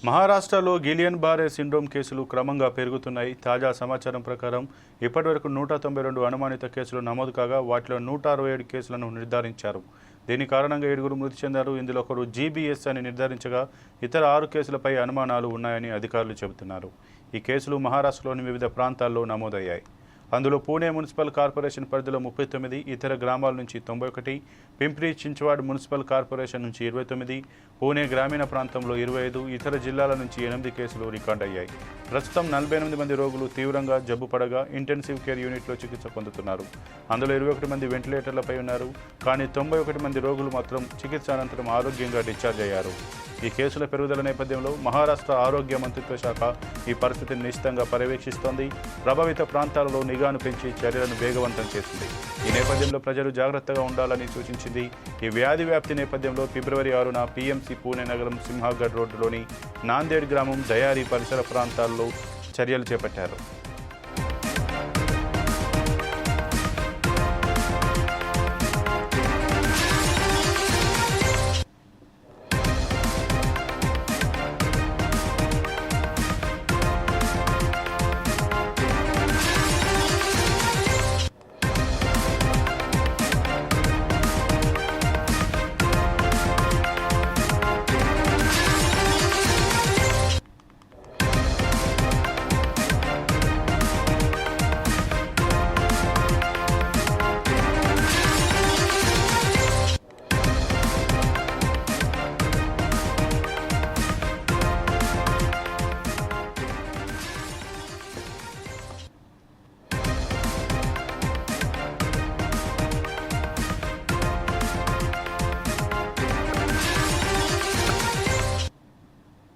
మహారాష్ట్రలో గిలియన్ బారే సిండ్రోమ్ కేసులు క్రమంగా పెరుగుతున్నాయి. తాజా సమాచారం ప్రకారం ఇప్పటివరకు 192 అనుమానిత కేసులు నమోదు కాగా వాటిలో 167 కేసులను నిర్ధారించారు. దీని కారణంగా 7 మృతి చెందారు. ఇందులో ఒకరు జీబీఎస్ అని నిర్ధారించగా ఇతర 6 కేసులపై అనుమానాలు ఉన్నాయని అధికారులు చెబుతున్నారు. ఈ కేసులు మహారాష్ట్రలోని వివిధ ప్రాంతాల్లో నమోదయ్యాయి. అందులో పూణే మున్సిపల్ కార్పొరేషన్ పరిధిలో 39, ఇతర గ్రామాల నుంచి 91, పింప్రి చించవాడ్ మున్సిపల్ కార్పొరేషన్ నుంచి 29, పూణే గ్రామీణ ప్రాంతంలో 25, ఇతర జిల్లాల నుంచి 8 కేసులు రికార్డ్ అయ్యాయి. ప్రస్తుతం 48 మంది రోగులు తీవ్రంగా జబ్బు పడగా ఇంటెన్సివ్ కేర్ యూనిట్లో చికిత్స పొందుతున్నారు. అందులో 21 మంది వెంటిలేటర్లపై ఉన్నారు. కానీ 91 మంది రోగులు మాత్రం చికిత్స అనంతరం ఆరోగ్యంగా డిశ్చార్జ్ అయ్యారు. ఈ కేసుల పెరుగుదల నేపథ్యంలో మహారాష్ట్ర ఆరోగ్య మంత్రిత్వ శాఖ ఈ పరిస్థితిని నిశితంగా పర్యవేక్షిస్తోంది. ప్రభావిత ప్రాంతాలలో నిఘాను పెంచి చర్యలను వేగవంతం చేసింది. ఈ నేపథ్యంలో ప్రజలు జాగ్రత్తగా ఉండాలని సూచించింది. ఈ వ్యాధి వ్యాప్తి నేపథ్యంలో ఫిబ్రవరి 6న పీఎంసీ పూణే నగరం సింహాగఢ్ రోడ్డులోని నాందేడ్ గ్రామం, దయారి పరిసర ప్రాంతాల్లో చర్యలు చేపట్టారు.